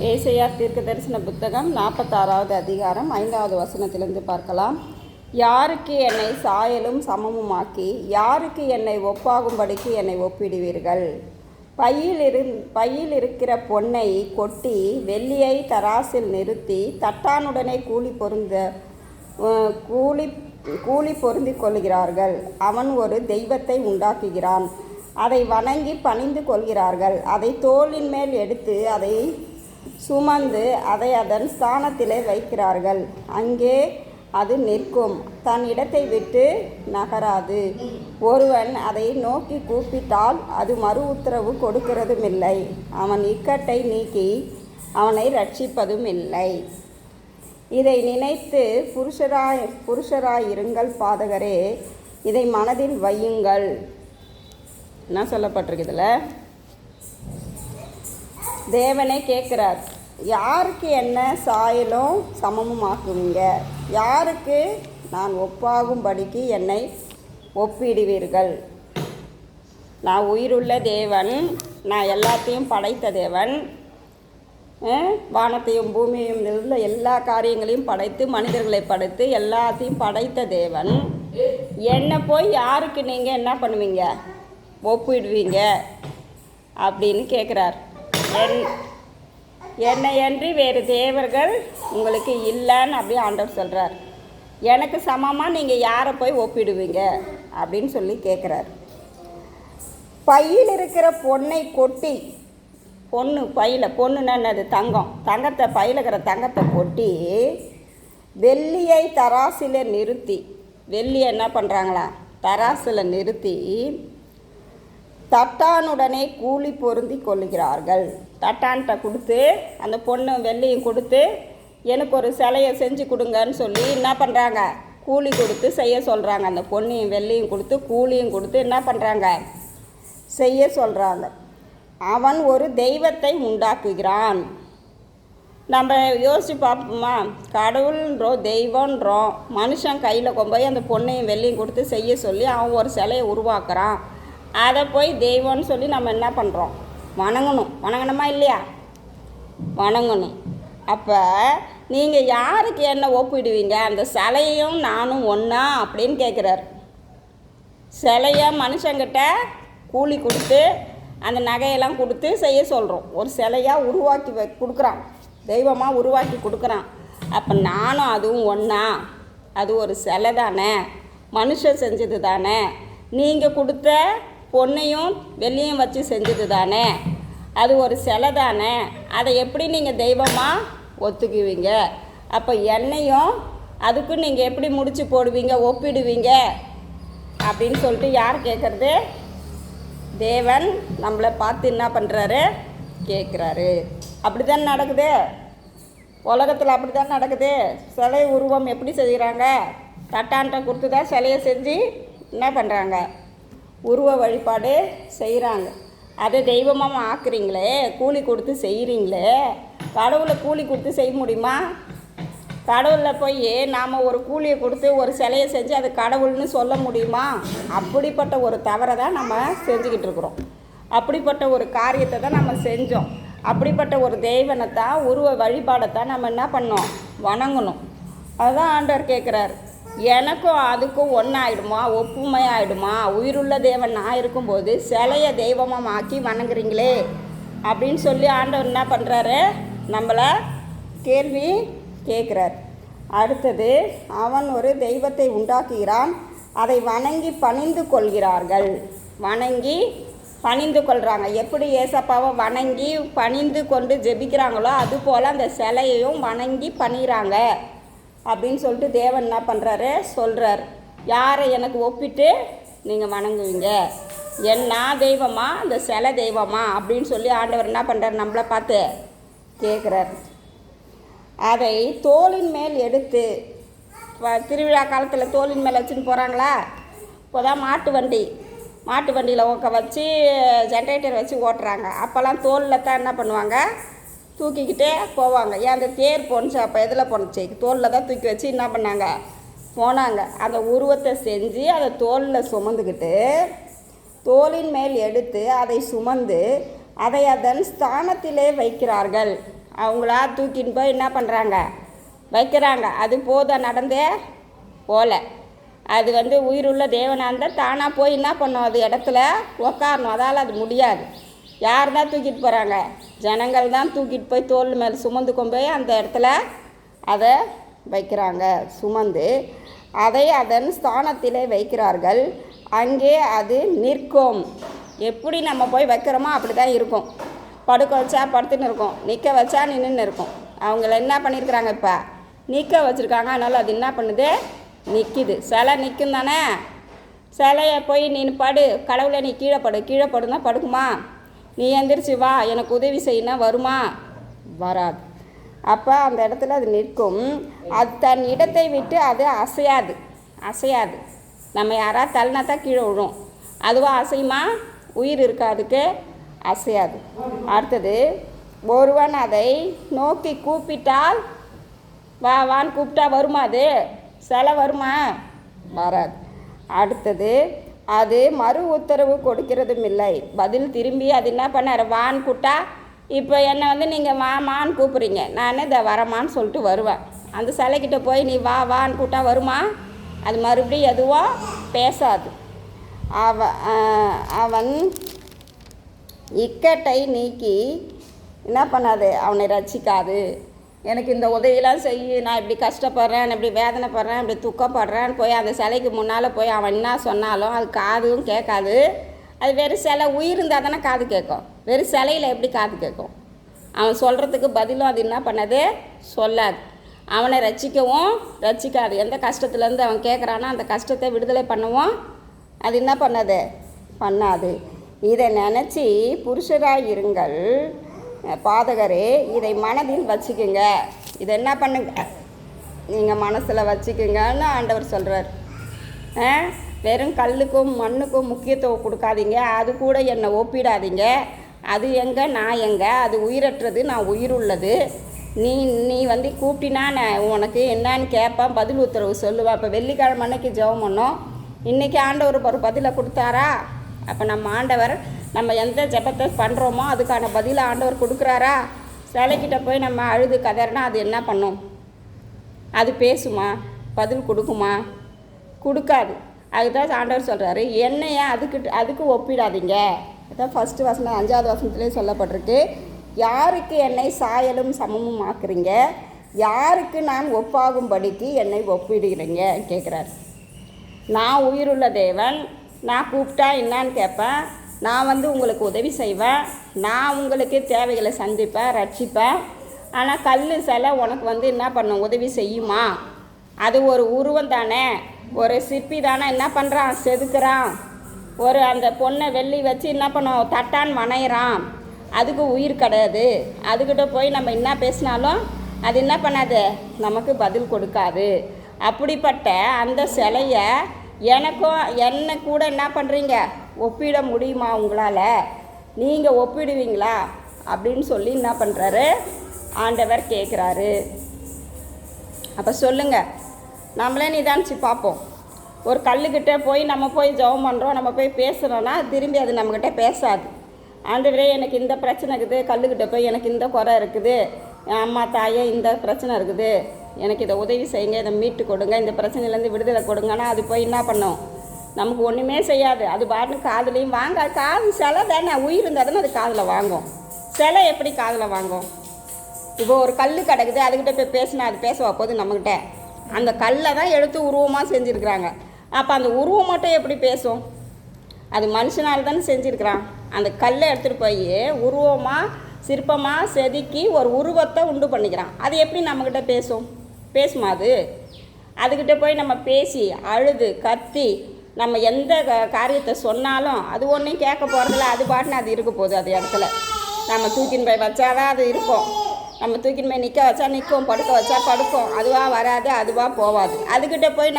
ஏசாயா தீர்க்கதரிசன புத்தகம் 46வது அதிகாரம் 5வது வசனத்திலிருந்து பார்க்கலாம். யாருக்கு என்னை சாயலும் சமமுமாக்கி யாருக்கு என்னை ஒப்பாகும்படிக்கு என்னை ஒப்பிடுவீர்கள்? பையில் இருக்கிற பொன்னை கொட்டி வெள்ளியை தராசில் நிறுத்தி தட்டானுடனே கூலி பொருந்தி கொள்கிறார்கள். அவன் ஒரு தெய்வத்தை உண்டாக்குகிறான், அதை வணங்கி பணிந்து கொள்கிறார்கள். அதை தோளின் மேல் எடுத்து அதை சுமந்து அதை அதன் ஸ்தானத்திலே வைக்கிறார்கள். அங்கே அது நிற்கும், தன் இடத்தை விட்டு நகராது. ஒருவன் அதை நோக்கி கூப்பிட்டால் அது மறு உத்தரவு கொடுக்கிறதும் இல்லை. அவன் இக்கட்டை நீக்கி அவனை ரட்சிப்பதும் இல்லை. இதை நினைத்து புருஷராயிருங்கள் பாதகரே, இதை மனதில் வையுங்கள். என்ன சொல்லப்பட்டிருக்கு இதில்? தேவனே கேட்குறார், யாருக்கு என்ன சாயலும் சமமும் ஆக்குவீங்க? யாருக்கு நான் ஒப்பாகும்படிக்கு என்னை ஒப்பிடுவீர்கள்? நான் உயிருள்ள தேவன், நான் எல்லாத்தையும் படைத்த தேவன், வானத்தையும் பூமியையும் உள்ள எல்லா காரியங்களையும் படைத்து மனிதர்களை படைத்து எல்லாத்தையும் படைத்த தேவன். என்னை போய் யாருக்கு நீங்கள் என்ன பண்ணுவீங்க, ஒப்பிடுவீங்க அப்படின்னு கேட்குறார். என்னையன்றி வேறு தேவர்கள் உங்களுக்கு இல்லைன்னு அப்படியே ஆண்டவர் சொல்கிறார். எனக்கு சமமாக நீங்கள் யாரை போய் ஒப்பிடுவீங்க அப்படின்னு சொல்லி கேட்குறார். பையில் இருக்கிற பொன்னை கொட்டி, பொண்ணுன்னா என்னது? தங்கத்தை, பையில் இருக்கிற தங்கத்தை கொட்டி வெள்ளியை தராசில் நிறுத்தி, வெள்ளியை என்ன பண்ணுறாங்களா, தராசில் நிறுத்தி தட்டானுடனே கூலி பொருந்தி கொள்ளுகிறார்கள். தட்டான்கிட்ட கொடுத்து அந்த பொண்ணு வெள்ளியும் கொடுத்து எனக்கு ஒரு சிலையை செஞ்சு கொடுங்கன்னு சொல்லி என்ன பண்ணுறாங்க, கூலி கொடுத்து செய்ய சொல்கிறாங்க. அந்த பொண்ணையும் வெள்ளியும் கொடுத்து கூலியும் கொடுத்து என்ன பண்ணுறாங்க, செய்ய சொல்கிறாங்க. அவன் ஒரு தெய்வத்தை உண்டாக்குகிறான். நம்ம யோசித்து பார்ப்போமா? கடவுள்ன்றோம், தெய்வன்றோம், மனுஷன் கையில் கொண்டு போய் அந்த பொண்ணையும் வெள்ளியும் கொடுத்து செய்ய சொல்லி அவன் ஒரு சிலையை உருவாக்குறான். அதை போய் தெய்வம்னு சொல்லி நம்ம என்ன பண்ணுறோம், வணங்கணுமா இல்லையா? வணங்கணும். அப்போ நீங்கள் யாருக்கு என்ன ஒப்பிடுவீங்க? அந்த சிலையும் நானும் ஒன்றா அப்படின்னு கேட்குறாரு. சிலையை மனுஷங்கிட்ட கூலி கொடுத்து அந்த நகையெல்லாம் கொடுத்து செய்ய சொல்கிறோம். ஒரு சிலையாக உருவாக்கி கொடுக்குறான், தெய்வமாக உருவாக்கி கொடுக்குறான். அப்போ நானும் அதுவும் ஒன்றா? அது ஒரு சிலை தானே, மனுஷன் செஞ்சது தானே. நீங்கள் கொடுத்த பொண்ணையும் வெள்ளியும் வச்சு செஞ்சது தானே, அது ஒரு சிலை தானே. அதை எப்படி நீங்கள் தெய்வமாக ஒத்துக்குவீங்க? அப்போ என்னையும் அதுக்கும் நீங்கள் எப்படி முடிச்சு போடுவீங்க, ஒப்பிடுவீங்க அப்படின்னு சொல்லிட்டு யார் கேட்குறது? தேவன் நம்மளை பார்த்து என்ன பண்ணுறாரு, கேட்குறாரு. அப்படி தான் நடக்குது உலகத்தில், அப்படி தான் நடக்குது. சிலை உருவம் எப்படி செய்கிறாங்க? தட்டான்ட்ட கொடுத்து தான் சிலையை செஞ்சு என்ன பண்ணுறாங்க, உருவ வழிபாடு செய்கிறாங்க. அதை தெய்வமாக ஆக்குறீங்களே, கூலி கொடுத்து செய்கிறீங்களே. கடவுளை கூலி கொடுத்து செய்ய முடியுமா? கடவுளில் போய் நாம் ஒரு கூலியை கொடுத்து ஒரு சிலையை செஞ்சு அது கடவுள்னு சொல்ல முடியுமா? அப்படிப்பட்ட ஒரு தவறை தான் நம்ம செஞ்சுக்கிட்டு இருக்கிறோம். அப்படிப்பட்ட ஒரு காரியத்தை தான் நம்ம செஞ்சோம். அப்படிப்பட்ட ஒரு தெய்வனை தான், உருவ வழிபாடைத்தான் நம்ம என்ன பண்ணோம், வணங்கணும். அதுதான் ஆண்டவர் கேட்குறாரு. எனக்கும் அதுக்கும் ஒன்றாயிடுமா, ஒப்புமையாயிடுமா? உயிருள்ள தேவன் நான் இருக்கும்போது சிலையை தெய்வமாக ஆக்கி வணங்குறீங்களே அப்படின்னு சொல்லி ஆண்டவர் என்ன பண்ணுறாரு, நம்மளை கேள்வி கேட்குறார். அடுத்தது, அவன் ஒரு தெய்வத்தை உண்டாக்குகிறான், அதை வணங்கி பணிந்து கொள்கிறார்கள். வணங்கி பணிந்து கொள்கிறாங்க. எப்படி ஏசப்பாவை வணங்கி பணிந்து கொண்டு ஜெபிக்கிறாங்களோ அதுபோல் அந்த சிலையையும் வணங்கி பணிகிறாங்க அப்படின்னு சொல்லிட்டு தேவன் என்ன பண்ணுறாரு, சொல்கிறார். யாரை எனக்கு ஒப்பிட்டு நீங்கள் வணங்குவீங்க? நான் தெய்வமா, அந்த சிலை தெய்வமா அப்படின்னு சொல்லி ஆண்டவர் என்ன பண்ணுறார், நம்மளை பார்த்து கேட்குறார். அதை தோளின் மேல் எடுத்து, திருவிழா காலத்தில் தோளின் மேல் வச்சுன்னு போகிறாங்களா? இப்போ தான் மாட்டு வண்டியில் வச்சு ஜென்ரேட்டர் வச்சு ஓட்டுறாங்க. அப்போல்லாம் தோலில் தான் என்ன பண்ணுவாங்க, தூக்கிக்கிட்டே போவாங்க. ஏன் அந்த தேர் போணுச்சு, அப்போ எதில் போணுச்சு, தோலில் தான் தூக்கி வச்சு என்ன பண்ணாங்க, போனாங்க. அந்த உருவத்தை செஞ்சு அதை தோலில் சுமந்துக்கிட்டு தோளின் மேல் எடுத்து அதை சுமந்து அதை அதன் ஸ்தானத்திலே வைக்கிறார்கள். அவங்களா தூக்கின்னு போய் என்ன பண்ணுறாங்க, வைக்கிறாங்க. அது நடந்தே போகல. அது உயிருள்ள தேவனாக இருந்தால் தானாக போய் என்ன பண்ணும், அது இடத்துல உக்காரணும். அதால் அது முடியாது. யார் தான் தூக்கிட்டு போகிறாங்க, ஜனங்கள் தான் தூக்கிட்டு போய் தோல் மேலே சுமந்து கொண்டு போய் அந்த இடத்துல அதை வைக்கிறாங்க. சுமந்து அதை அதன் ஸ்தானத்திலே வைக்கிறார்கள். அங்கே அது நிற்கும். எப்படி நம்ம போய் வைக்கிறோமோ அப்படி தான் இருக்கும். படுக்க வச்சா படுத்துன்னு இருக்கும், நிற்க வச்சா நின்றுன்னு இருக்கும். அவங்கள என்ன பண்ணியிருக்கிறாங்க, இப்போ நிற்க வச்சுருக்காங்க. அதனால் அது என்ன பண்ணுது, நிற்கிது. சிலை நிற்கும் தானே. சிலையை போய் நீ படு, கடவுளை நீ கீழே படுனா படுக்குமா? நீ எந்திரிச்சு வா எனக்கு உதவி செய்யணும் வருமா? வராது. அப்போ அந்த இடத்துல அது நிற்கும். அது தன் இடத்தை விட்டு அது அசையாது. நம்ம யாராவது தள்ளினா தான் கீழே விழும். அதுவாக அசையுமா? உயிர் இருக்காதுக்கு அசையாது. அடுத்தது, ஒருவன் அதை நோக்கி கூப்பிட்டால் வான்னு கூப்பிட்டா வருமா? அது சிலை வருமா? வராது. அடுத்தது, அது மறு உத்தரவு கொடுக்கிறதும் இல்லை. பதில் திரும்பி அது என்ன பண்ணார், வான்னு கூப்பிட்டா இப்போ என்னை நீங்கள் மான்னு கூப்பிட்றீங்க, நான் இதை வரமான்னு சொல்லிட்டு வருவேன். அந்த சிலைக்கிட்ட போய் நீ வான்னு கூப்பிட்டா வருமா? அது மறுபடியும் எதுவும் பேசாது. அவன் இக்கட்டை நீக்கி என்ன பண்ணாது, அவனை ரட்சிக்காது. எனக்கு இந்த உதவியெல்லாம் செய்ய, நான் இப்படி கஷ்டப்படுறேன், இப்படி வேதனைப்படுறேன், இப்படி துக்கப்படுறேன்னு போய் அந்த சிலைக்கு முன்னால் போய் அவன் என்ன சொன்னாலும் அது காதும் கேட்காது. அது வெறும் சிலை. உயிர் இருந்தால் தானே காது கேட்கும். வெறும் சிலையில் எப்படி காது கேட்கும்? அவன் சொல்கிறதுக்கு பதிலும் அது என்ன பண்ணாது, சொல்லாது. அவனை ரட்சிக்கவும் ரட்சிக்காது. எந்த கஷ்டத்துலேருந்து அவன் கேட்குறானோ அந்த கஷ்டத்தை விடுதலை பண்ணவும் அது என்ன பண்ணாது. இதை நினச்சி புருஷராக இருங்கள் பாதகரே, இதை மனதில் வச்சுக்குங்க. இதை என்ன பண்ணுங்க, நீங்கள் மனசில் வச்சுக்குங்கன்னு ஆண்டவர் சொல்கிறார். வெறும் கல்லுக்கும் மண்ணுக்கும் முக்கியத்துவம் கொடுக்காதீங்க. அது கூட என்னை ஒப்பிடாதீங்க. அது எங்கே, நான் எங்கே? அது உயிரற்றது, நான் உயிருள்ளது. நீ கூப்பிட்டினா நான் உனக்கு என்னன்னு கேட்பேன், பதில் உத்தரவு சொல்லுவேன். இப்போ வெள்ளிக்கிழமை அன்னைக்கு ஜெபம் பண்ணோம். இன்றைக்கி ஆண்டவர் ஒரு பதிலை கொடுத்தாரா? அப்போ நம்ம ஆண்டவர் நம்ம எந்த ஜெபத்தை பண்ணுறோமோ அதுக்கான பதிலை ஆண்டவர் கொடுக்குறாரா? சிலைக்கிட்ட போய் நம்ம அழுது கதறினா அது என்ன பண்ணும்? அது பேசுமா? பதில் கொடுக்குமா? கொடுக்காது. அதுதான் ஆண்டவர் சொல்கிறாரு, என்னையா அதுக்கு ஒப்பிடாதீங்க. அதுதான் ஃபஸ்ட்டு வசனம் 5வது வசனத்துலேயே சொல்லப்பட்டிருக்கு. யாருக்கு என்னை சாயலும் சமமும் ஆக்குறீங்க, யாருக்கு நான் ஒப்பாகும்படிக்கு என்னை ஒப்பிடுகிறீங்க கேட்குறாரு. நான் உயிருள்ள தேவன். நான் கூப்பிட்டா என்னான்னு கேட்பேன். நான் உங்களுக்கு உதவி செய்வேன். நான் உங்களுக்கு தேவைகளை சந்திப்பேன், ரட்சிப்பேன். ஆனால் கல் சிலை உனக்கு என்ன பண்ணும், உதவி செய்யுமா? அது ஒரு உருவம் தானே, ஒரு சிற்பி தானே. என்ன பண்ணுறான், செதுக்குறான். ஒரு அந்த பொண்ணை வெள்ளி வச்சு என்ன பண்ணும், தட்டான் வணையிறான். அதுக்கு உயிர் கிடையாது. அதுக்கிட்ட போய் நம்ம என்ன பேசினாலும் அது என்ன பண்ணாது, நமக்கு பதில் கொடுக்காது. அப்படிப்பட்ட அந்த சிலையை என்னை கூட என்ன பண்ணுறீங்க, ஒப்பிட முடியுமா உங்களால்? நீங்கள் ஒப்பிடுவீங்களா அப்படின்னு சொல்லி என்ன பண்ணுறாரு ஆண்டவர் கேட்குறாரு. அப்போ சொல்லுங்கள், நம்மளே நிதானிச்சு பார்ப்போம். ஒரு கல்லுக்கிட்ட போய் நம்ம போய் ஜெபம் பண்ணுறோம், நம்ம போய் பேசுகிறோன்னா திரும்பி அது நம்மக்கிட்ட பேசாது. ஆண்டவரே எனக்கு இந்த பிரச்சனை இருக்குது, கல்லுக்கிட்ட போய் எனக்கு இந்த குறை இருக்குது, என் அம்மா தாயே இந்த பிரச்சனை இருக்குது, எனக்கு இதை உதவி செய்யுங்க, இதை மீட்டு கொடுங்க, இந்த பிரச்சனையிலேருந்து விடுதலை கொடுங்கன்னா அது போய் என்ன பண்ணும், நமக்கு ஒன்றுமே செய்யாது. அது பாட்டு காதுலேயும் வாங்க. காது சிலை தானே, உயிர் இருந்தால் தானே அது காதில் வாங்கும். சிலை எப்படி காதில் வாங்கும்? இப்போ ஒரு கல் கிடக்குது, அதுக்கிட்ட போய் பேசினா அது பேசவா போகுது நம்மக்கிட்ட? அந்த கல்லை தான் எடுத்து உருவமாக செஞ்சுருக்குறாங்க. அப்போ அந்த உருவம் மட்டும் எப்படி பேசும்? அது மனுஷனால் தானே செஞ்சுருக்கிறான். அந்த கல்லை எடுத்துகிட்டு போய் உருவமாக சிற்பமாக செதுக்கி ஒரு உருவத்தை உண்டு பண்ணிக்கிறான். அது எப்படி நம்மக்கிட்ட பேசுமா? அதுக்கிட்ட போய் நம்ம பேசி அழுது கத்தி நம்ம எந்த காரியத்தை சொன்னாலும் அது ஒன்றையும் கேட்க போகிறதில்ல. அது பாட்டுன்னு அது இருக்க போகுது. அது இடத்துல நம்ம தூக்கின்னு போய் வச்சாதான் அது இருக்கும். நம்ம தூக்கின்னு போய் நிற்க வச்சா நிற்கும், படுக்க வச்சா படுக்கும். அதுவாக வராது, அதுவாக போகாது. அதுக்கிட்ட போய்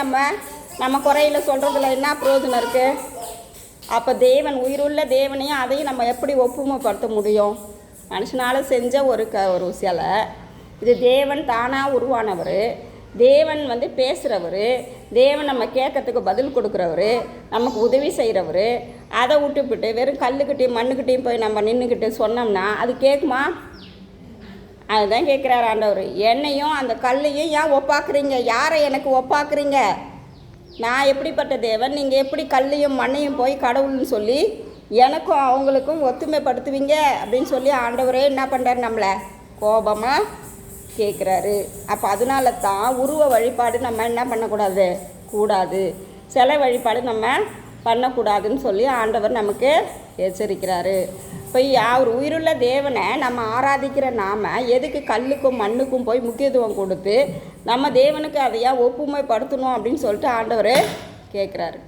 நம்ம குறையில் சொல்கிறதுல என்ன பிரயோஜனம் இருக்குது? அப்போ தேவன், உயிருள்ள தேவனையும் அதையும் நம்ம எப்படி ஒப்புமைப்படுத்த முடியும்? மனுஷனால் செஞ்ச ஒரு சிலை. இது தேவன் தானாக உருவானவர். தேவன் பேசுகிறவர். தேவன் நம்ம கேட்கறதுக்கு பதில் கொடுக்குறவர், நமக்கு உதவி செய்கிறவர். அதை விட்டுவிட்டு வெறும் கல்லுக்கிட்டையும் மண்ணுக்கிட்டையும் போய் நம்ம நின்றுக்கிட்டு சொன்னோம்னா அது கேட்குமா? அதுதான் கேட்குறாரு ஆண்டவர். என்னையும் அந்த கல்லையும் ஏன் ஒப்பாக்குறீங்க? யாரை எனக்கு ஒப்பாக்குறீங்க? நான் எப்படிப்பட்ட தேவன்? நீங்கள் எப்படி கல்லையும் மண்ணையும் போய் கடவுள்னு சொல்லி எனக்கும் அவங்களுக்கும் ஒத்துமைப்படுத்துவீங்க அப்படின்னு சொல்லி ஆண்டவரே என்ன பண்ணுறாரு? நம்மளை கோபமாக கேட்குறாரு. அப்போ அதனால தான் உருவ வழிபாடு நம்ம என்ன பண்ணக்கூடாது? கூடாது. சிலை வழிபாடு நம்ம பண்ணக்கூடாதுன்னு சொல்லி ஆண்டவர் நமக்கு எச்சரிக்கிறாரு. இப்போ அவர் உயிருள்ள தேவனை நம்ம ஆராதிக்கிற நாம் எதுக்கு கல்லுக்கும் மண்ணுக்கும் போய் முக்கியத்துவம் கொடுத்து நம்ம தேவனுக்கு அதையா ஒப்புமைப்படுத்தணும் அப்படின்னு சொல்லிட்டு ஆண்டவர் கேட்குறாரு.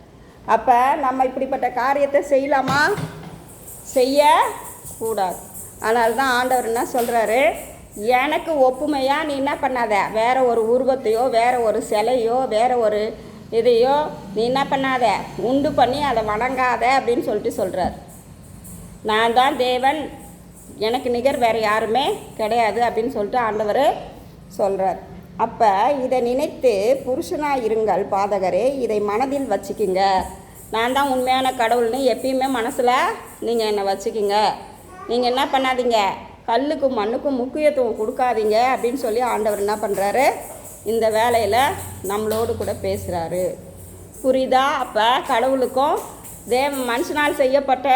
அப்போ நம்ம இப்படிப்பட்ட காரியத்தை செய்யலாமா? செய்யக்கூடாது. அதனால தான் ஆண்டவர் என்ன சொல்கிறாரு? எனக்கு ஒப்புமையாக நீ என்ன பண்ணாத, வேறு ஒரு உருவத்தையோ வேறு ஒரு சிலையோ வேறு ஒரு இதையோ நீ என்ன பண்ணாத, உண்டு பண்ணி அதை வணங்காத அப்படின்னு சொல்லிட்டு சொல்கிறார். நான் தான் தேவன், எனக்கு நிகர் வேறு யாருமே கிடையாது அப்படின்னு சொல்லிட்டு ஆண்டவர் சொல்கிறார். அப்போ இதை நினைத்து புருஷனாக இருங்கள் பாதகரே, இதை மனதில் வச்சுக்கிங்க. நான் தான் உண்மையான கடவுள்னு எப்பயுமே மனசில் நீங்கள் என்னை வச்சுக்கிங்க. நீங்கள் என்ன பண்ணாதீங்க, கல்லுக்கும் மண்ணுக்கும் முக்கியத்துவம் கொடுக்காதீங்க அப்படின்னு சொல்லி ஆண்டவர் என்ன பண்ணுறாரு? இந்த வேலையில் நம்மளோடு கூட பேசுகிறாரு. புரியுதா? அப்போ கடவுளுக்கும் மனுஷனால் செய்யப்பட்ட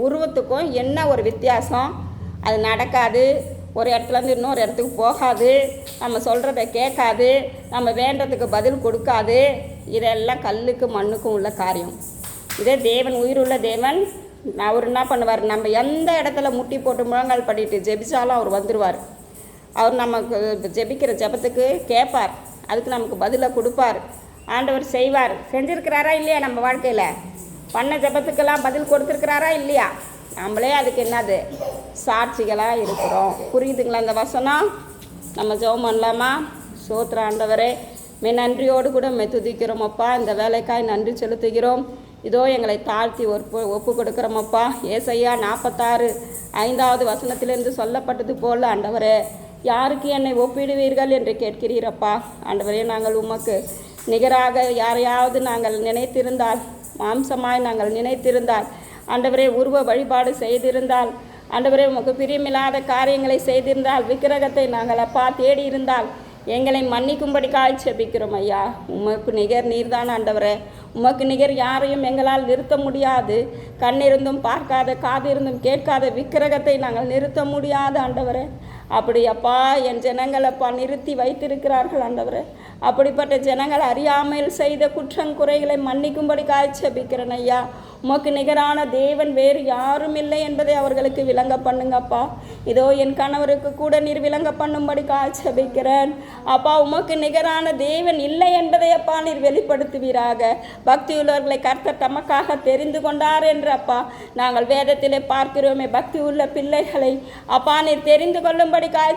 உருவத்துக்கும் என்ன ஒரு வித்தியாசம்? அது நடக்காது, ஒரு இடத்துலேருந்து இன்னொரு இடத்துக்கு போகாது, நம்ம சொல்கிறத கேட்காது, நம்ம வேண்டதுக்கு பதில் கொடுக்காது. இதெல்லாம் கல்லுக்கு மண்ணுக்கும் உள்ள காரியம். இதே தேவன், உயிருள்ள தேவன், அவர் என்ன பண்ணுவார்? நம்ம எந்த இடத்துல முட்டி போட்டு முழங்கால் பண்ணிட்டு ஜெபிச்சாலும் அவர் வந்துடுவார். அவர் நமக்கு ஜெபிக்கிற ஜெபத்துக்கு கேட்பார், அதுக்கு நமக்கு பதிலை கொடுப்பார். ஆண்டவர் செய்வார். செஞ்சுருக்கிறாரா இல்லையா? நம்ம வாழ்க்கையில் பண்ண ஜெபத்துக்கெல்லாம் பதில் கொடுத்துருக்கிறாரா இல்லையா? நம்மளே அதுக்கு என்னது சாட்சிகளாக இருக்கிறோம். புரியுதுங்களா இந்த வசனம்? நம்ம ஜெபம் பண்ணலாமா? சோத்திர ஆண்டவரே, நன்றியோடு கூட துதிக்கிறோமப்பா. இந்த வேலைக்காய் நன்றி செலுத்துகிறோம். இதோ எங்களை தாழ்த்தி ஒப்பு கொடுக்குறோமப்பா. ஏசையா 46:5 வசனத்திலிருந்து சொல்லப்பட்டது போல் ஆண்டவரே, யாருக்கு என்னை ஒப்பிடுவீர்கள் என்று கேட்கிறீரப்பா. ஆண்டவரே, நாங்கள் உமக்கு நிகராக யாரையாவது நாங்கள் நினைத்திருந்தால், மாம்சமாய் நாங்கள் நினைத்திருந்தால், ஆண்டவரே உருவ வழிபாடு செய்திருந்தால், ஆண்டவரே உமக்கு பிரியமில்லாத காரியங்களை செய்திருந்தால், விக்கிரகத்தை நாங்கள் அப்பா தேடி இருந்தால் எங்களை மன்னிக்கும்படி ஜெபிக்கிறோம் ஐயா. உமக்கு நிகர் நீர்தான் ஆண்டவரே. உமக்கு நிகர் யாரையும் எங்களால் நிறுத்த முடியாது. கண்ணிருந்தும் பார்க்காத, காது இருந்தும் கேட்காத விக்கிரகத்தை நாங்கள் நிறுத்த முடியாது ஆண்டவரே. அப்படி அப்பா என் ஜனங்கள் அப்பா நிறுத்தி வைத்திருக்கிறார்கள் ஆண்டவரே. அப்படிப்பட்ட ஜனங்கள் அறியாமல் செய்த குற்றங்குறைகளை மன்னிக்கும்படி ஜெபிக்கிறேன் ஐயா. உமக்கு நிகரான தேவன் வேறு யாரும் இல்லை என்பதை அவர்களுக்கு விளங்க பண்ணுங்கப்பா. இதோ என் கணவருக்கு கூட நீர் விளங்க பண்ணும்படி ஜெபிக்கிறேன் அப்பா. உமக்கு நிகரான தேவன் இல்லை என்பதை அப்பா நீர் வெளிப்படுத்துவீராக. பக்தியுள்ளவர்களை கர்த்தர் தமக்காக தெரிந்து கொண்டார் என்று அப்பா நாங்கள் வேதத்திலே பார்க்கிறோமே. பக்தி உள்ள பிள்ளைகளை அப்பா நீர் தெரிந்து கொள்ளும்படி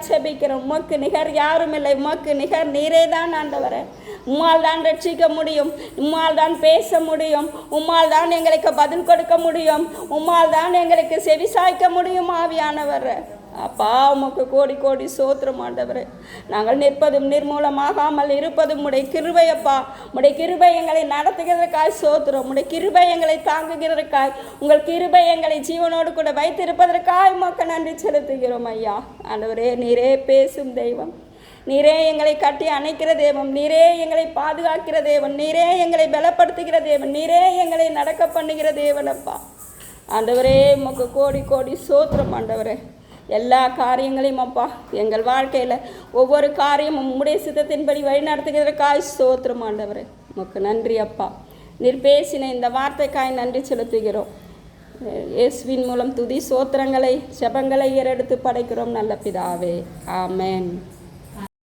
ஜெபிக்கிறோம். உமக்கு நிகர் யாரும் இல்லை. உமக்கு நிகர் நீரே தான் ஆண்டவரே. உம்மால் தான் ரட்சிக்க முடியும், உம்மால் தான் பேச முடியும், உம்மால் தான் எங்களுக்கு பதில் கொடுக்க முடியும், உம்மால் தான் எங்களுக்கு செவிசாய்க்க முடியும் ஆவியானவர். அப்பா உமக்கு கோடி கோடி சோத்திரம் ஆண்டவரே. நாங்கள் நிற்பதும் நிர்மூலமாகாமல் இருப்பதும் உடைய கிருபையப்பா. உடைய கிருபை எங்களை நடத்துகிறதற்காய் சோத்திரம். உடைய கிருபை எங்களை தாங்குகிறதற்காய், உங்கள் கிருபை எங்களை ஜீவனோடு கூட வைத்திருப்பதற்காய் உமக்கு நன்றி செலுத்துகிறோம் ஐயா. ஆண்டவரே, நீரே பேசும் தெய்வம், நீரே எங்களை கட்டி அணைக்கிற தேவன், நீரே எங்களை பாதுகாக்கிற தேவன், நீரே எங்களை பலப்படுத்துகிற தேவன், நீரே எங்களை நடக்க பண்ணுகிற தேவனப்பா. ஆண்டவரே உமக்கு கோடி கோடி சோத்திரம் ஆண்டவரே. எல்லா காரியங்களையும் அப்பா எங்கள் வாழ்க்கையில் ஒவ்வொரு காரியமும் உம்முடைய சித்தத்தின்படி வழி நடத்துகிறதற்காய் சோத்திரம் ஆண்டவரே. உமக்கு நன்றி அப்பா. நீர் பேசின இந்த வார்த்தைக்காய் நன்றி செலுத்துகிறோம். இயேசுவின் மூலம் துதி சோத்திரங்களை ஜெபங்களை ஏறெடுத்து படைக்கிறோம் நல்ல பிதாவே. ஆமென்.